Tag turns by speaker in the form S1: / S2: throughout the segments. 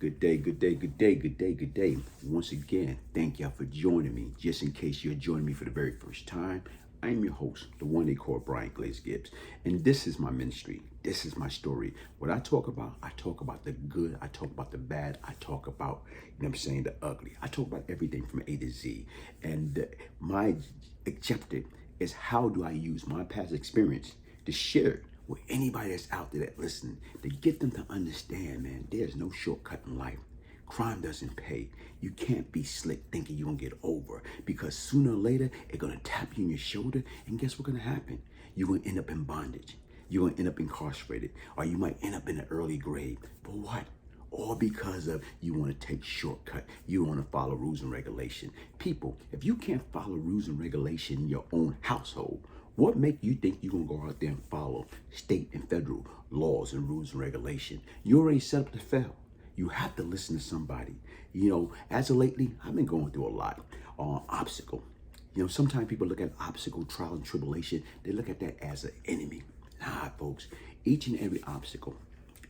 S1: Good day, good day, good day, good day, good day. Once again, thank y'all for joining me. Just in case you're joining me for the very first time, I am your host, the one they call Glaze Gibbs. And this is my ministry. This is my story. What I talk about the good, I talk about the bad, I talk about, the ugly. I talk about everything from A to Z. And my objective is how do I use my past experience to share with anybody that's out there that listening, to get them to understand, man, there's no shortcut in life. Crime doesn't pay. You can't be slick thinking you're gonna get over, because sooner or later, it's gonna tap you on your shoulder, and guess what's gonna happen? You're gonna end up in bondage. You're gonna end up incarcerated, or you might end up in an early grave. For what? All because of you want to take shortcut. You want to follow rules and regulation. People, if you can't follow rules and regulation in your own household, what make you think you're going to go out there and follow state and federal laws and rules and regulation? You already set up to fail. You have to listen to somebody. As of lately, I've been going through a lot on obstacle. Sometimes people look at obstacle, trial, and tribulation. They look at that as an enemy. Nah, folks, each and every obstacle,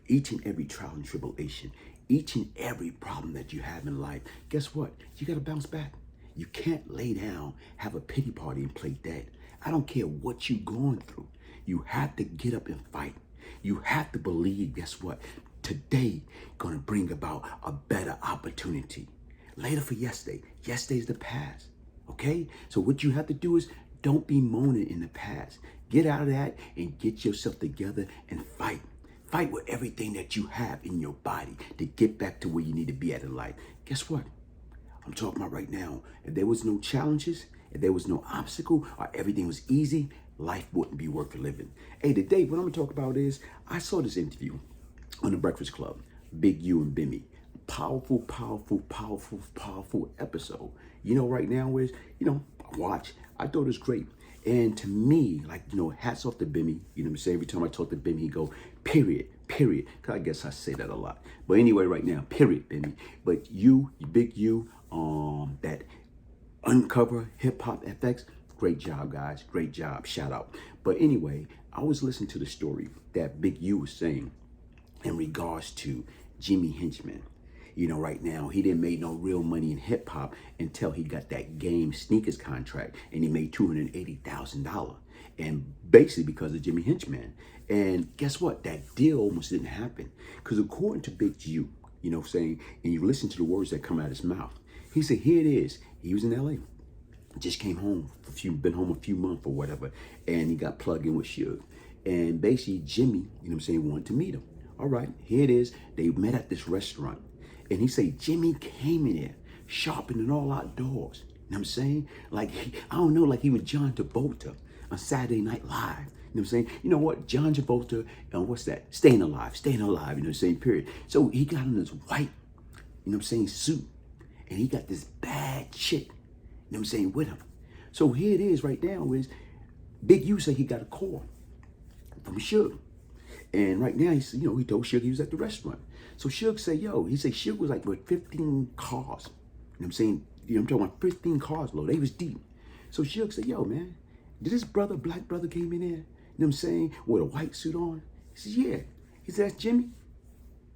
S1: each and every trial and tribulation, each and every problem that you have in life, guess what? You got to bounce back. You can't lay down, have a pity party, and play dead. I don't care what you're going through. You have to get up and fight. You have to believe, guess what? Today gonna bring about a better opportunity. Later for yesterday. Yesterday's the past, okay? So what you have to do is don't be moaning in the past. Get out of that and get yourself together and fight. Fight with everything that you have in your body to get back to where you need to be at in life. Guess what? I'm talking about right now. If there was no challenges, if there was no obstacle, or everything was easy, life wouldn't be worth living. Hey, today what I'm gonna talk about is, I saw this interview on the Breakfast Club, Big U and Bimmy. Powerful, powerful, powerful, powerful episode. Right now is, I thought it was great. And to me, hats off to Bimmy. Every time I talk to Bimmy, he go, period. Cause I guess I say that a lot. But anyway, right now, period, Bimmy. But you, Big U, that Uncover Hip Hop FX, great job, guys. Great job. Shout out. But anyway, I was listening to the story that Big U was saying in regards to Jimmy Henchmen. Right now, he didn't make no real money in hip hop until he got that Game sneakers contract, and he made $280,000. And basically because of Jimmy Henchmen. And guess what? That deal almost didn't happen. Because according to Big U, saying, and you listen to the words that come out of his mouth, he said, here it is. He was in LA. Just came home been home a few months or whatever. And he got plugged in with Suge. And basically Jimmy, wanted to meet him. All right, here it is. They met at this restaurant. And he said, Jimmy came in there sharpening all outdoors. Like, I don't know, like he was John Travolta on Saturday Night Live. You know what? John Travolta, what's that? Staying alive, period. So he got on this white, suit. And he got this bad chick, with him. So here it is right now is Big U said he got a call from Suge. And right now, he told Suge he was at the restaurant. So Suge said, Suge was like with 15 cars. I'm talking about 15 cars low. They was deep. So Suge said, man, did this black brother came in there, with a white suit on? He said, yeah. He said, that's Jimmy?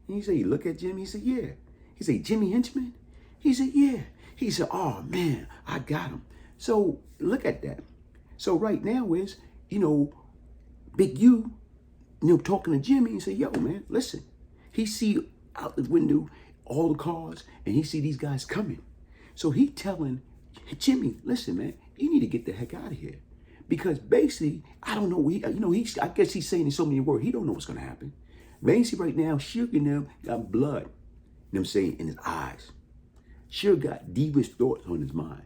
S1: And he said, you look at Jimmy? He said, yeah. He said, Jimmy Henchman? He said, yeah. He said, oh man, I got him. So look at that. So right now is, Big U, talking to Jimmy and say, yo, man, listen. He see out the window all the cars, and he see these guys coming. So he telling Jimmy, listen, man, you need to get the heck out of here. Because basically, I don't know, I guess he's saying in so many words, he don't know what's going to happen. Basically right now, Suge and them got blood, in his eyes. Suge got devious thoughts on his mind.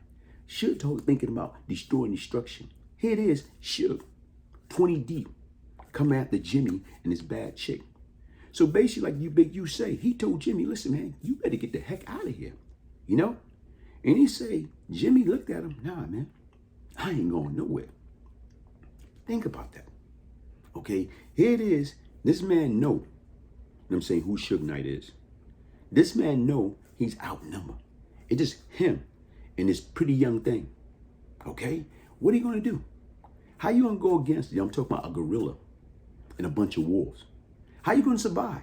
S1: Suge thinking about destroying destruction. Here it is, Suge, 20 deep, coming after Jimmy and his bad chick. So basically, like Big U say, he told Jimmy, listen, man, you better get the heck out of here, And he say, Jimmy looked at him, nah, man, I ain't going nowhere. Think about that. Okay, here it is. This man know, who Suge Knight is. This man know he's outnumbered. It's just him and this pretty young thing. Okay, what are you gonna do? How you gonna go against, I'm talking about a gorilla and a bunch of wolves. How you gonna survive?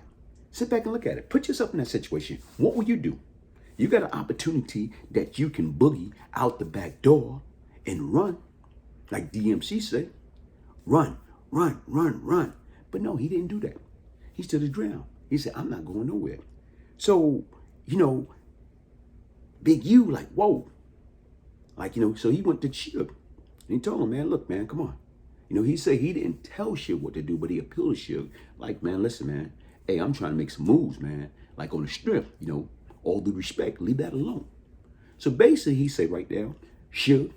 S1: Sit back and look at it. Put yourself in that situation. What will you do? You got an opportunity that you can boogie out the back door and run, like DMC said. Run, run, run, run. But no, he didn't do that. He stood his ground. He said, I'm not going nowhere. So, Big U, like, whoa. Like, so he went to Suge. And he told him, man, look, man, come on. He said he didn't tell Suge what to do, but he appealed to Suge. Like, man, listen, man. Hey, I'm trying to make some moves, man. Like on the strip, all due respect, leave that alone. So basically, he said right now, Suge,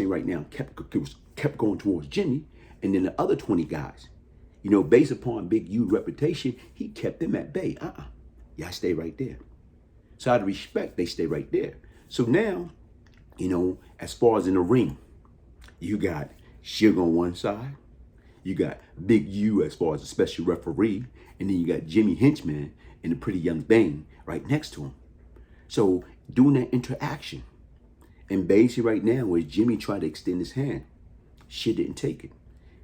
S1: right now, kept going towards Jimmy. And then the other 20 guys, based upon Big U's reputation, he kept them at bay. Y'all stay right there. So out of respect, they stay right there. So now, as far as in the ring, you got Suge on one side, you got Big U as far as a special referee, and then you got Jimmy Henchmen and the pretty young thing right next to him. So doing that interaction, and basically right now, as Jimmy tried to extend his hand, Suge didn't take it.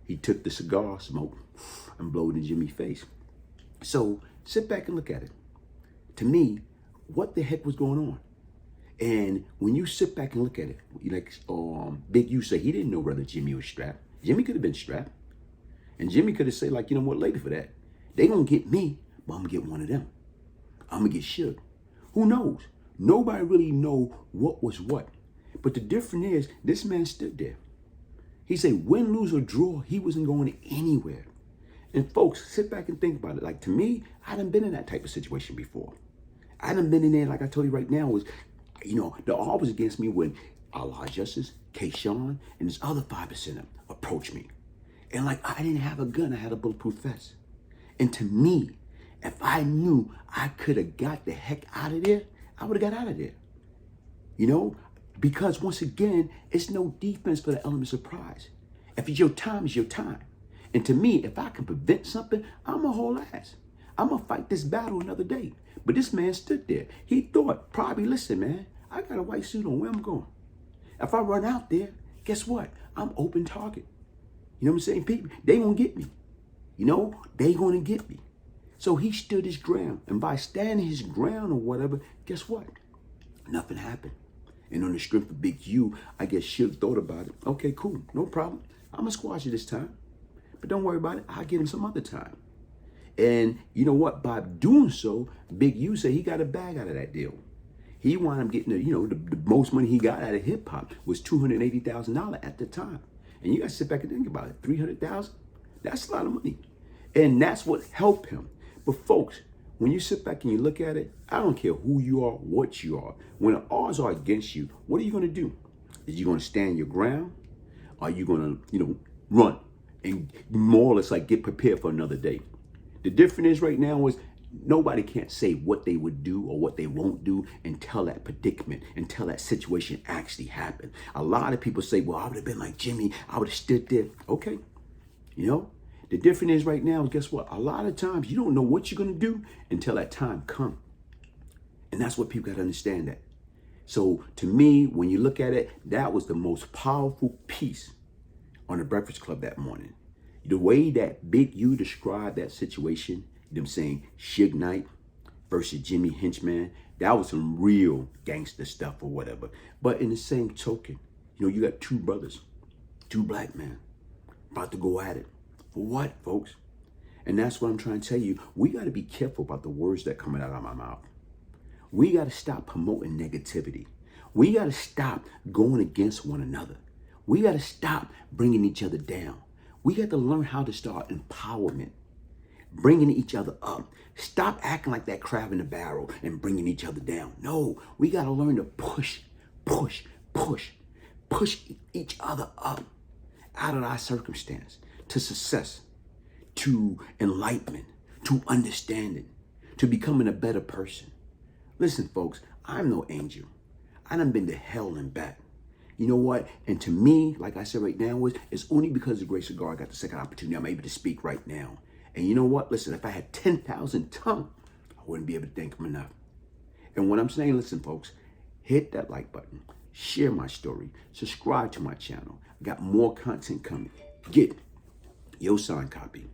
S1: He took the cigar smoke and blew it in Jimmy's face. So sit back and look at it. To me, what the heck was going on? And when you sit back and look at it, like Big U said, he didn't know whether Jimmy was strapped. Jimmy could have been strapped. And Jimmy could have said, like, you know what, later for that. They gonna get me, but I'm gonna get one of them. I'm gonna get Suge. Who knows? Nobody really know what was what. But the difference is, this man stood there. He said, win, lose, or draw, he wasn't going anywhere. And folks, sit back and think about it. Like, to me, I done been in that type of situation before. I done been in there, like I told you right now, was, the odds was against me when Allah Justice, K-Sean, and this other 5% approached me. And like, I didn't have a gun, I had a bulletproof vest. And to me, if I knew I could have got the heck out of there, I would have got out of there. Because once again, it's no defense for the element of surprise. If it's your time, it's your time. And to me, if I can prevent something, I'm a whole ass. I'm going to fight this battle another day. But this man stood there. He thought, probably, listen, man, I got a white suit on. Where I'm going? If I run out there, guess what? I'm open target. You know what I'm saying? People, they going to get me. They going to get me. So he stood his ground. And by standing his ground or whatever, guess what? Nothing happened. And on the strength of Big U, I guess Suge thought about it. Okay, cool. No problem. I'm going to squash it this time. But don't worry about it. I'll get him some other time. And you know what? By doing so, Big U said he got a bag out of that deal. He wound up getting, the most money he got out of hip hop was $280,000 at the time. And you got to sit back and think about it. $300,000? That's a lot of money. And that's what helped him. But folks, when you sit back and you look at it, I don't care who you are, what you are. When the odds are against you, what are you going to do? Are you going to stand your ground? Are you going to, run and more or less like get prepared for another day? The difference is right now is nobody can't say what they would do or what they won't do until that predicament, until that situation actually happened. A lot of people say, well, I would have been like Jimmy. I would have stood there. Okay. The difference is right now, guess what? A lot of times you don't know what you're going to do until that time comes. And that's what people got to understand that. So to me, when you look at it, that was the most powerful piece on the Breakfast Club that morning. The way that Big U described that situation, them saying Suge Knight versus Jimmy Henchmen, that was some real gangster stuff or whatever. But in the same token, you got two brothers, two black men about to go at it. For what, folks? And that's what I'm trying to tell you. We got to be careful about the words that come out of my mouth. We got to stop promoting negativity. We got to stop going against one another. We got to stop bringing each other down. We got to learn how to start empowerment, bringing each other up. Stop acting like that crab in the barrel and bringing each other down. No, we got to learn to push each other up out of our circumstance to success, to enlightenment, to understanding, to becoming a better person. Listen, folks, I'm no angel. I done been to hell and back. You know what? And to me, like I said right now, it's only because of the grace of God I got the second opportunity. I'm able to speak right now. And you know what? Listen, if I had 10,000 tongues, I wouldn't be able to thank him enough. And what I'm saying, listen, folks, hit that like button, share my story, subscribe to my channel. I got more content coming. Get your signed copy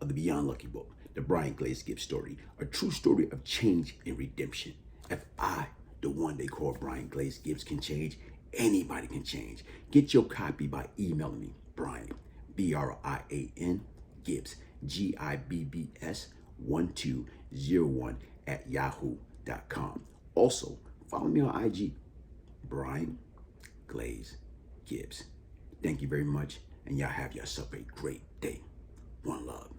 S1: of the Beyond Lucky book. The Brian Glaze Gibbs story, a true story of change and redemption. If I, the one they call Brian Glaze Gibbs, can change, anybody can change. Get your copy by emailing me, Brian, Brian Gibbs, Gibbs 1201 at yahoo.com. Also, follow me on IG, Brian Glaze Gibbs. Thank you very much, and y'all have yourself a great day. One love.